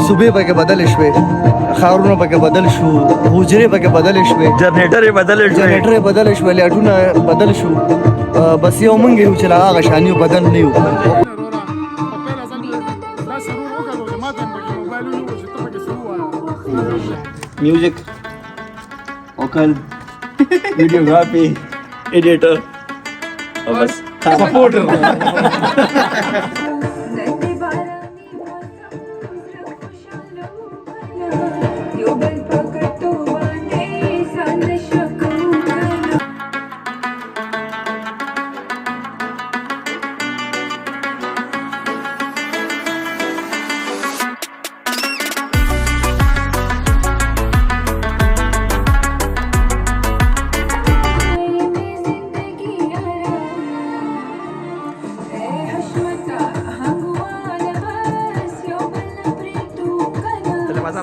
صوبې پکې بدل شوې، ښارونه پکې بدل شو، حجرې پکې بدل شوې، جنریټر بدل شوې، لیټونه بدل شو. بس یو مونږ یو چې لا هغه شاني بدل نه یو. Music vocal videography editor और बस supporter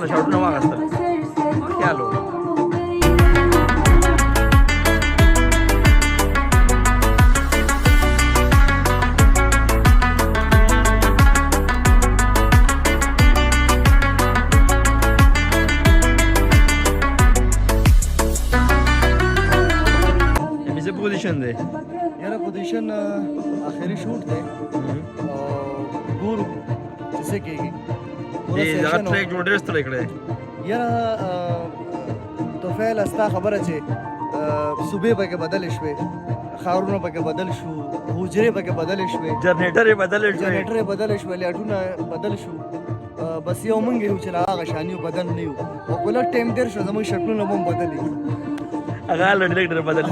shot नवा असतं क्या लो से पोजीशन दे यार पोजीशन आखिरी शूट थे गुरु जैसे कि ये जगह ट्रैक जो ड्रेस तो इकडे यार तो فعل استا خبره چې صوبې پکې بدل شوې، ښارونه پکې بدل شو، حجرې پکې بدل شوې، جنریټر بدل شوې، لیټونه بدل شو. بس یو مونږ یو چې لا هغه شاني بدل نه یو. او کله ټیم تیر شو زموږ شکلونه هم بدلې هغه ډایرکټر بدل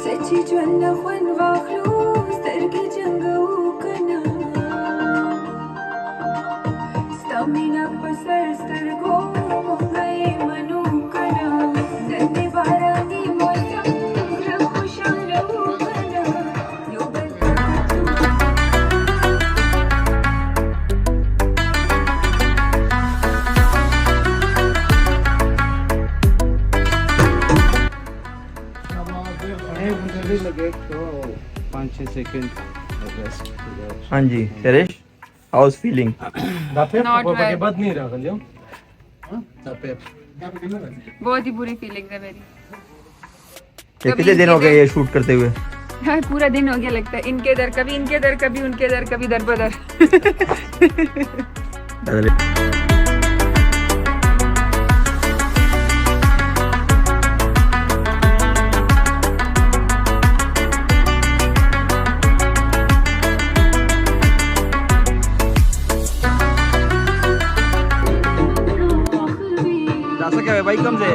سچې ژوند خوند واخلو سترګې جنګو کنه ستامینه په سر سترګو مونږه منو کنه نن باراني موسم زړه خوشاله کنه یو بل लगे तो 5-6 सेकंड रेस्ट. हाँ जी सरेश हाउ इज फीलिंग बहुत ही बुरी फीलिंग है मेरी. कितने दिन हो गए ये शूट करते हुए? हाँ पूरा दिन हो गया लगता है. इनके इधर कभी उनके इधर कभी दर बदर. भाई कम से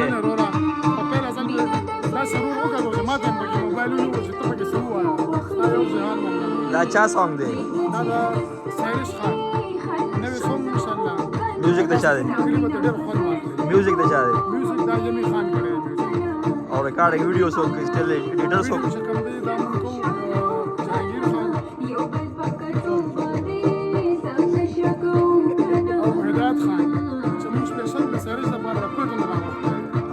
अच्छा सॉन्ग दे म्यूजिक दे और recording video so still editor so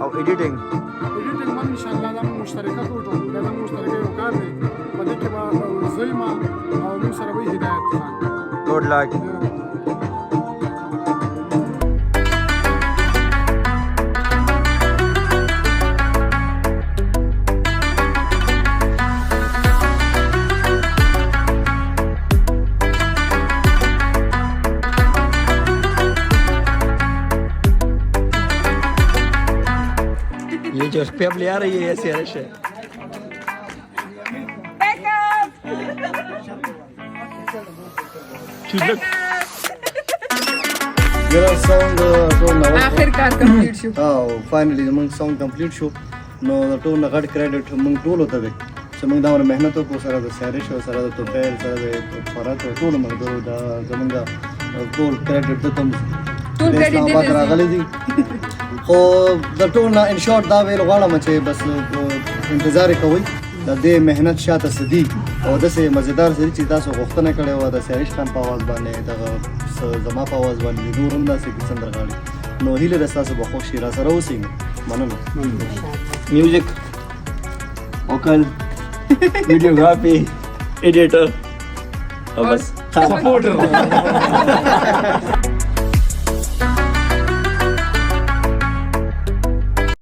او editing من ان شاء الله دا مشترکات وټو دا مشترکه یو کار دی په دې کې به زویما او موږ سره به هدایت خان ګډ لاک ये जो पेबल आ रही है ऐसे ऐसे मेरा सॉन्ग आखिरकार कंप्लीट शो फाइनली मोंग सॉन्ग कंप्लीट शो नो टो नगड क्रेडिट मोंग टोल होता है मोंग दा मेहनत को सारा द सैरिश सारा द तोफेल सारा द फरात टोल मोंग दा जमंगा टोल क्रेडिट तो तुम टोल क्रेडिट दे दे او د ټول نه ان شورت دا ویل غواړم چې بس انتظار کوئ د دې مهنت شاته سدي او د سه مزیدار سری چې تاسو غوښتنه کړې و د سریش خان په आवाज باندې د زما په आवाज باندې نورم داسې کیسه درغالي نو هیله د تاسو به خوشی را سره اوسئ مننه म्यूजिक वोकल वीडियोग्राफी एडिटर और बस सपोर्टर